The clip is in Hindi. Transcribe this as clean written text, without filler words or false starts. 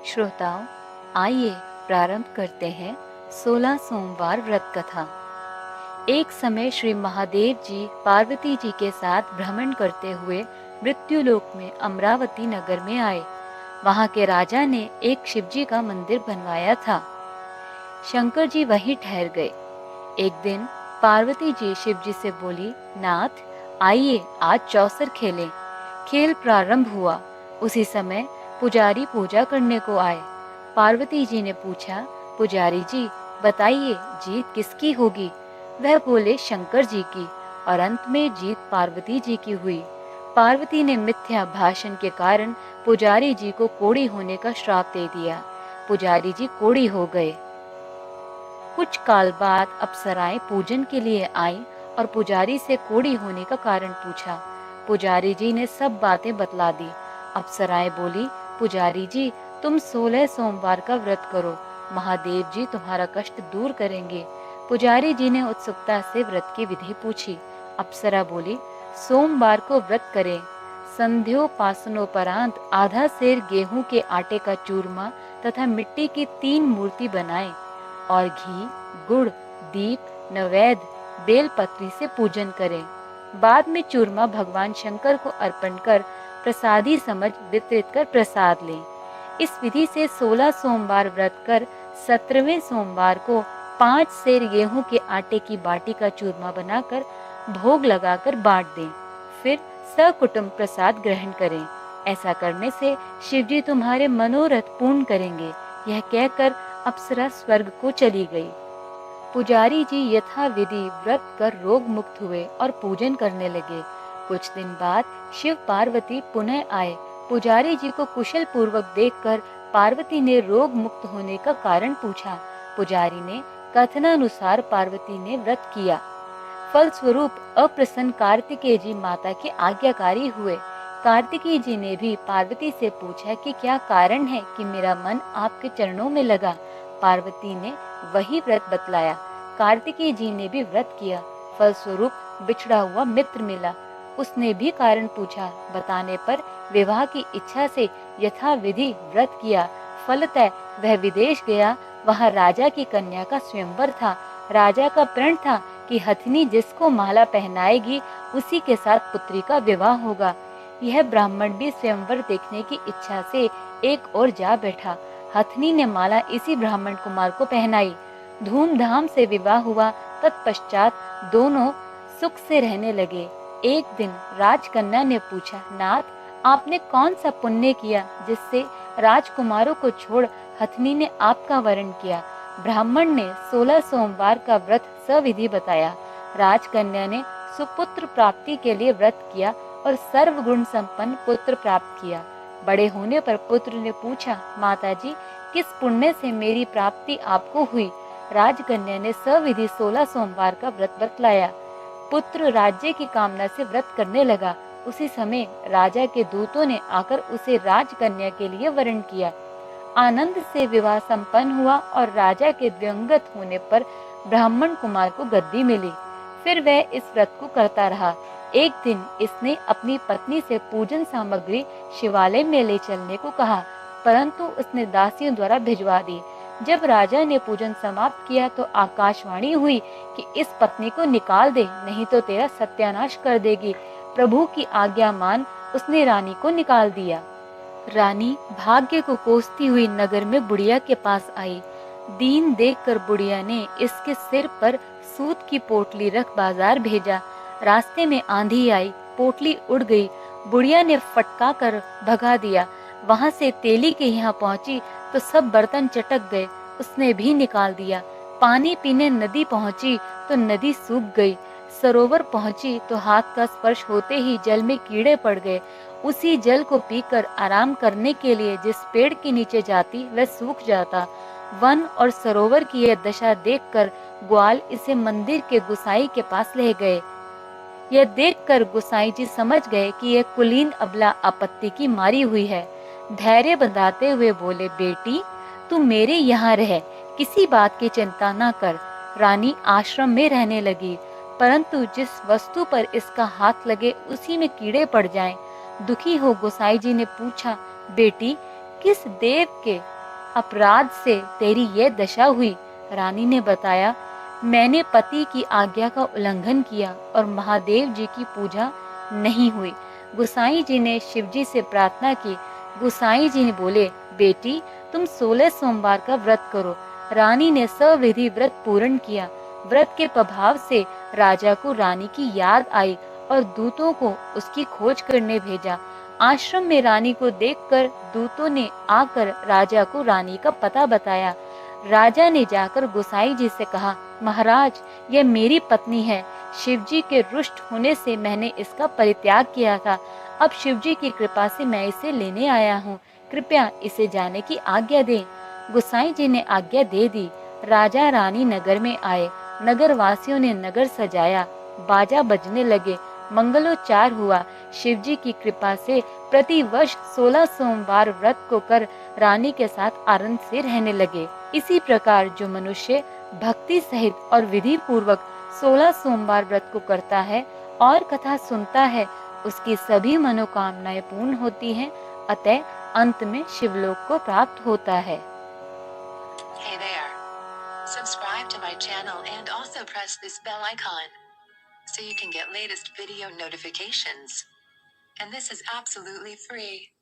श्रोताओं, आइए प्रारंभ करते हैं 16 सोमवार व्रत कथा। एक समय श्री महादेव जी पार्वती जी के साथ भ्रमण करते हुए मृत्युलोक में अमरावती नगर में आए। वहां के राजा ने एक शिवजी का मंदिर बनवाया था। शंकर जी वहीं ठहर गए। एक दिन पार्वती जी शिव जी से बोली, नाथ आइए आज चौसर खेलें। खेल प्रारंभ हुआ। उसी समय पुजारी पूजा करने को आए। पार्वती जी ने पूछा, पुजारी जी बताइए जीत किसकी होगी? वह बोले, शंकर जी की। और अंत में जीत पार्वती जी की हुई। पार्वती ने मिथ्या भाषण के कारण पुजारी जी को कोढ़ी होने का श्राप दे दिया। पुजारी जी कोढ़ी हो गए। कुछ काल बाद अप्सराएं पूजन के लिए आईं और पुजारी से कोढ़ी होने का कारण पूछा। पुजारी जी ने सब बातें बतला दी। अप्सराएं बोली, पुजारी जी तुम 16 सोमवार का व्रत करो, महादेव जी तुम्हारा कष्ट दूर करेंगे। पुजारी जी ने उत्सुकता से व्रत की विधि पूछी। अप्सरा बोली, सोमवार को व्रत करें। संध्योपासनोपरांत आधा सेर गेहूं के आटे का चूरमा तथा मिट्टी की 3 मूर्ति बनाएं और घी, गुड़, दीप, नैवेद्य, बेलपत्री से पूजन करें। बाद में चूरमा भगवान शंकर को अर्पण कर प्रसादी समझ वितरित कर प्रसाद लें। इस विधि से 16 सोमवार व्रत कर 17वें सोमवार को 5 सेर गेहूं के आटे की बाटी का चूरमा बनाकर भोग लगाकर बांट दें। फिर सकुटुंब प्रसाद ग्रहण करें। ऐसा करने से शिवजी तुम्हारे मनोरथ पूर्ण करेंगे। यह कहकर अप्सरा स्वर्ग को चली गई। पुजारी जी यथा विधि व्रत कर रोग मुक्त हुए और पूजन करने लगे। कुछ दिन बाद शिव पार्वती पुनः आए। पुजारी जी को कुशल पूर्वक देखकर पार्वती ने रोग मुक्त होने का कारण पूछा। पुजारी ने कथनानुसार पार्वती ने व्रत किया। फलस्वरूप अप्रसन्न कार्तिकेय जी माता के आज्ञाकारी हुए। कार्तिकेय जी ने भी पार्वती से पूछा कि क्या कारण है कि मेरा मन आपके चरणों में लगा। पार्वती ने वही व्रत बतलाया। कार्तिकेय जी ने भी व्रत किया। फलस्वरूप बिछड़ा हुआ मित्र मिला। उसने भी कारण पूछा। बताने पर विवाह की इच्छा से यथा विधि व्रत किया। फलतः वह विदेश गया। वहां राजा की कन्या का स्वयंवर था। राजा का प्रण था कि हथिनी जिसको माला पहनाएगी उसी के साथ पुत्री का विवाह होगा। यह ब्राह्मण भी स्वयंवर देखने की इच्छा से एक ओर जा बैठा। हथिनी ने माला इसी ब्राह्मण कुमार को पहनाई। धूमधाम से विवाह हुआ। तत्पश्चात दोनों सुख से रहने लगे। एक दिन राजकन्या ने पूछा, नाथ आपने कौन सा पुण्य किया जिससे राजकुमारों को छोड़ हथिनी ने आपका वरण किया? ब्राह्मण ने 16 सोमवार का व्रत सविधि बताया। राजकन्या ने सुपुत्र प्राप्ति के लिए व्रत किया और सर्वगुण संपन्न पुत्र प्राप्त किया। बड़े होने पर पुत्र ने पूछा, माताजी किस पुण्य से मेरी प्राप्ति आपको हुई? राजकन्या ने सविधि 16 सोमवार का व्रत बतलाया। पुत्र राज्य की कामना से व्रत करने लगा। उसी समय राजा के दूतों ने आकर उसे राजकन्या के लिए वरण किया। आनंद से विवाह संपन्न हुआ और राजा के दिवंगत होने पर ब्राह्मण कुमार को गद्दी मिली। फिर वह इस व्रत को करता रहा। एक दिन इसने अपनी पत्नी से पूजन सामग्री शिवालय में ले चलने को कहा, परंतु उसने दासियों द्वारा भिजवा दी। जब राजा ने पूजन समाप्त किया तो आकाशवाणी हुई कि इस पत्नी को निकाल दे, नहीं तो तेरा सत्यानाश कर देगी। प्रभु की आज्ञा मान उसने रानी को निकाल दिया। रानी भाग्य को कोसती हुई नगर में बुढ़िया के पास आई। दीन देखकर बुढ़िया ने इसके सिर पर सूत की पोटली रख बाजार भेजा। रास्ते में आंधी आई, पोटली उड़ गई। बुढ़िया ने फटका कर भगा दिया। वहां से तेली के यहाँ पहुंची तो सब बर्तन चटक गए। उसने भी निकाल दिया। पानी पीने नदी पहुंची तो नदी सूख गई। सरोवर पहुंची तो हाथ का स्पर्श होते ही जल में कीड़े पड़ गए। उसी जल को पीकर आराम करने के लिए जिस पेड़ के नीचे जाती वह सूख जाता। वन और सरोवर की यह दशा देखकर ग्वाल इसे मंदिर के गुसाई के पास ले गए। यह देखकर गुसाई जी समझ गए कि यह कुलीन अबला आपत्ति की मारी हुई है। धैर्य बंधाते हुए बोले, बेटी तू मेरे यहाँ रह, किसी बात की चिंता न कर। रानी आश्रम में रहने लगी, परंतु जिस वस्तु पर इसका हाथ लगे उसी में कीड़े पड़ जाएं। दुखी हो गोसाई जी ने पूछा, बेटी किस देव के अपराध से तेरी यह दशा हुई। रानी ने बताया, मैंने पति की आज्ञा का उल्लंघन किया और महादेव जी की पूजा नहीं हुई। गोसाई जी ने शिव जी से प्रार्थना की। गोसाई जी ने बोले, बेटी तुम 16 सोमवार का व्रत करो। रानी ने सविधि व्रत पूर्ण किया। व्रत के प्रभाव से राजा को रानी की याद आई और दूतों को उसकी खोज करने भेजा। आश्रम में रानी को देखकर दूतों ने आकर राजा को रानी का पता बताया। राजा ने जाकर गोसाई जी से कहा, महाराज यह मेरी पत्नी है। शिवजी के रुष्ट होने से मैंने इसका परित्याग किया था। अब शिवजी की कृपा से मैं इसे लेने आया हूँ। कृपया इसे जाने की आज्ञा दें। गोसाई जी ने आज्ञा दे दी। राजा रानी नगर में आए। नगर वासियों ने नगर सजाया, बाजा बजने लगे, मंगलोच्चार हुआ। शिवजी की कृपा से प्रति वर्ष 16 सोमवार व्रत को कर रानी के साथ आनंद से रहने लगे। इसी प्रकार जो मनुष्य भक्ति सहित और विधि पूर्वक 16 सोमवार व्रत को करता है और कथा सुनता है, उसकी सभी मनोकामनाएं पूर्ण होती हैं। अतः अंत में शिवलोक को प्राप्त होता है। Hey there. Subscribe to my channel and also press this bell icon so you can get latest video notifications. And this is absolutely free.